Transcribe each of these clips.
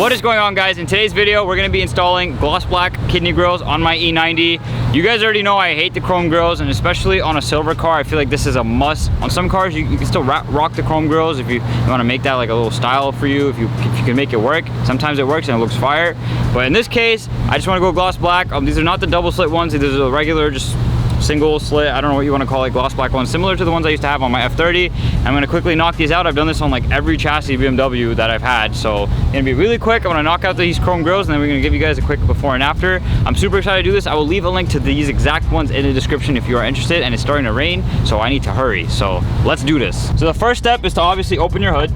What is going on, guys? In today's video, we're going to be installing gloss black kidney grills on my E90. You guys already know I hate the chrome grills, and especially on a silver car, I feel like this is a must. On some cars, you can still rock the chrome grills if you want to make that like a little style for you, if you can make it work. Sometimes it works and it looks fire. But in this case, I just want to go gloss black. These are not the double slit ones. These are the regular, just single slit, I don't know what you want to call it, gloss black ones, similar to the ones I used to have on my F30. I'm going to quickly knock these out. I've done this on like every chassis BMW that I've had, so it's going to be really quick. I'm going to knock out these chrome grills, and then we're going to give you guys a quick before and after. I'm super excited to do this. I will leave a link to these exact ones in the description if you are interested, and it's starting to rain, so I need to hurry. So let's do this. So the first step is to obviously open your hood.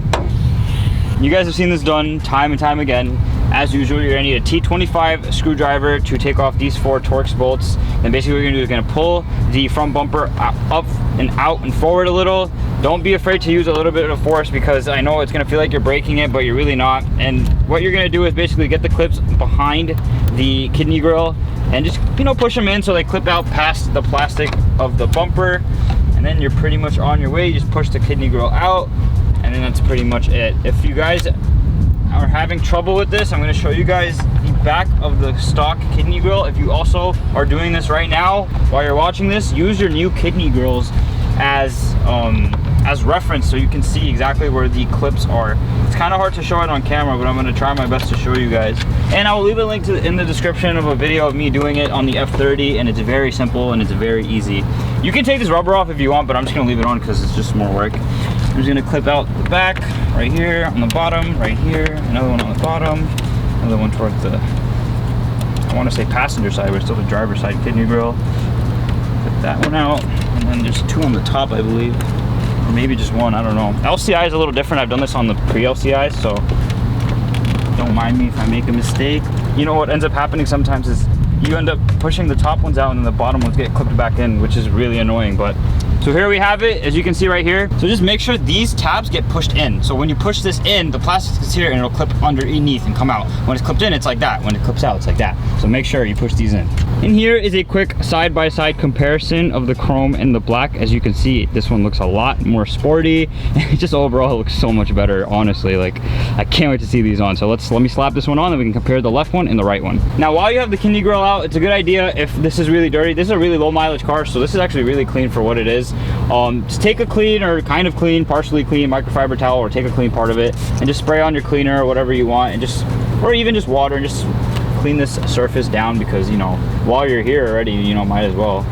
You guys have seen this done time and time again. As usual, you're gonna need a T25 screwdriver to take off these 4 Torx bolts. Then basically what you're gonna do is gonna pull the front bumper up and out and forward a little. Don't be afraid to use a little bit of force, because I know it's gonna feel like you're braking it, but you're really not. And what you're gonna do is basically get the clips behind the kidney grill and just, you know, push them in so they clip out past the plastic of the bumper. And then you're pretty much on your way. You just push the kidney grill out, and then that's pretty much it. If you guys are having trouble with this, I'm going to show you guys the back of the stock kidney grill. If you also are doing this right now while you're watching this, use your new kidney grills as reference so you can see exactly where the clips are. It's kind of hard to show it on camera, but I'm going to try my best to show you guys. And I will leave a link in the description of a video of me doing it on the F30, and it's very simple and it's very easy. You can take this rubber off if you want, but I'm just going to leave it on because it's just more work. I'm just gonna clip out the back right here, on the bottom, right here, another one on the bottom, another one towards the, I want to say passenger side, but still the driver's side kidney grill. Clip that one out, and then there's 2 on the top, I believe, or maybe just 1, I don't know. LCI is a little different. I've done this on the pre-LCI, so don't mind me if I make a mistake. You know what ends up happening sometimes is you end up pushing the top ones out and then the bottom ones get clipped back in, which is really annoying. But so here we have it, as you can see right here. So just make sure these tabs get pushed in. So when you push this in, the plastic is here and it'll clip underneath and come out. When it's clipped in, it's like that. When it clips out, it's like that. So make sure you push these in. And here is a quick side-by-side comparison of the chrome and the black. As you can see, this one looks a lot more sporty. It just overall looks so much better, honestly. Like, I can't wait to see these on. So let me slap this one on, and we can compare the left one and the right one. Now, while you have the kidney grill out, it's a good idea if this is really dirty. This is a really low mileage car, so this is actually really clean for what it is. Just take a clean, or kind of clean, partially clean microfiber towel, or take a clean part of it and just spray on your cleaner or whatever you want, and just, or even just water, and just clean this surface down, because, you know, while you're here already, you know, might as well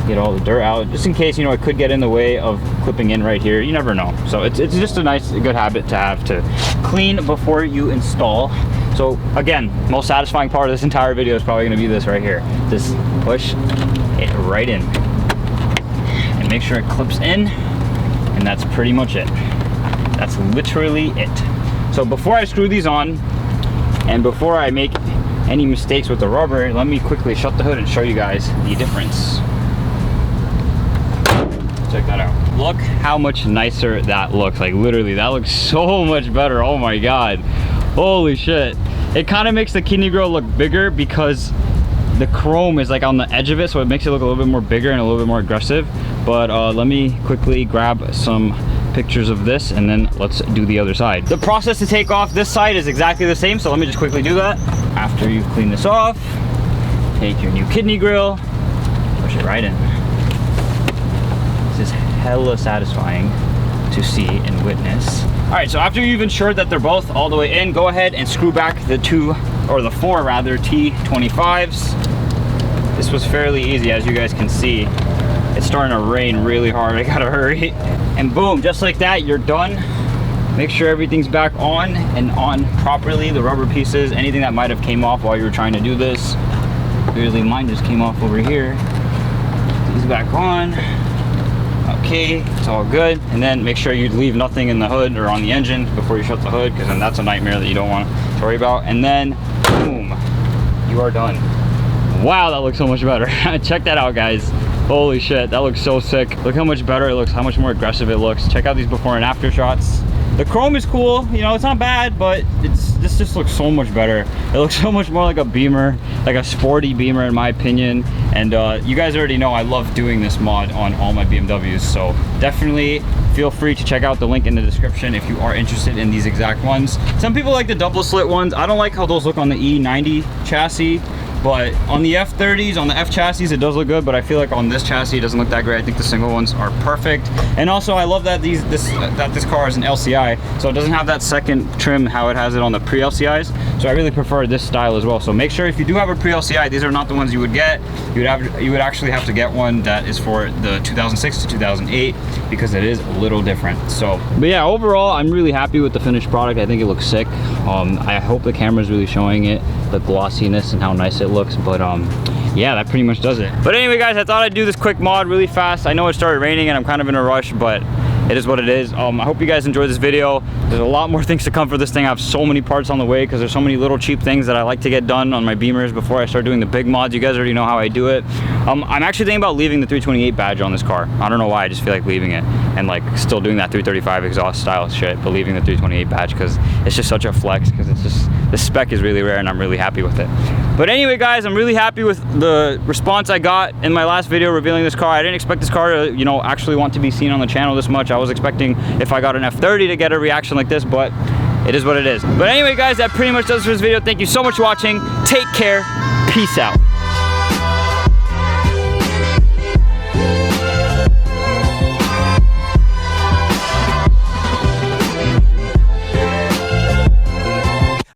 get all the dirt out, just in case, you know, it could get in the way of clipping in right here. You never know. So it's just a nice, good habit to have, to clean before you install. So again, most satisfying part of this entire video is probably going to be this right here. Just push it right in and make sure it clips in, and that's pretty much it. That's literally it. So before I screw these on, and before I make any mistakes with the rubber, let me quickly shut the hood and show you guys the difference. Check that out. Look how much nicer that looks. Like, literally, that looks so much better. Oh my god, holy shit. It kind of makes the kidney grill look bigger because the chrome is like on the edge of it, so it makes it look a little bit more bigger and a little bit more aggressive. But let me quickly grab some pictures of this, and then let's do the other side. The process to take off this side is exactly the same, so let me just quickly do that. After you clean this off, take your new kidney grill, push it right in. This is hella satisfying to see and witness. All right, so after you've ensured that they're both all the way in, go ahead and screw back the 4 rather T25s. This was fairly easy, as you guys can see. It's starting to rain really hard. I gotta hurry. And boom, just like that, you're done. Make sure everything's back on and on properly. The rubber pieces, anything that might have came off while you were trying to do this. Clearly mine just came off over here. These back on. Okay, it's all good. And then make sure you leave nothing in the hood or on the engine before you shut the hood, because then that's a nightmare that you don't want to worry about. And then boom, you are done. Wow, that looks so much better. Check that out, guys. Holy shit, that looks so sick. Look how much better it looks, how much more aggressive it looks. Check out these before and after shots. The chrome is cool, you know, it's not bad, but this just looks so much better. It looks so much more like a Beamer, like a sporty Beamer in my opinion. And you guys already know I love doing this mod on all my BMWs, so definitely feel free to check out the link in the description if you are interested in these exact ones. Some people like the double slit ones. I don't like how those look on the E90 chassis, but on the F30s, on the F chassis, it does look good, but I feel like on this chassis, it doesn't look that great. I think the single ones are perfect. And also, I love that this car is an LCI, so it doesn't have that second trim how it has it on the pre-LCIs. So I really prefer this style as well. So make sure if you do have a pre-LCI, these are not the ones you would get. You would actually have to get one that is for the 2006 to 2008, because it is a little different. So, but yeah, overall, I'm really happy with the finished product. I think it looks sick. I hope the camera is really showing it, the glossiness and how nice it looks, but yeah, that pretty much does it. But anyway, guys, I thought I'd do this quick mod really fast. I know it started raining and I'm kind of in a rush, but it is what it is. I hope you guys enjoyed this video. There's a lot more things to come for this thing. I have so many parts on the way because there's so many little cheap things that I like to get done on my Beamers before I start doing the big mods. You guys already know how I do it. I'm actually thinking about leaving the 328 badge on this car. I don't know why, I just feel like leaving it and like still doing that 335 exhaust style shit, but leaving the 328 badge because it's just such a flex, because it's just, the spec is really rare and I'm really happy with it. But anyway, guys, I'm really happy with the response I got in my last video revealing this car. I didn't expect this car to, you know, actually want to be seen on the channel this much. I was expecting if I got an F30 to get a reaction like this, but it is what it is. But anyway, guys, that pretty much does it for this video. Thank you so much for watching. Take care. Peace out.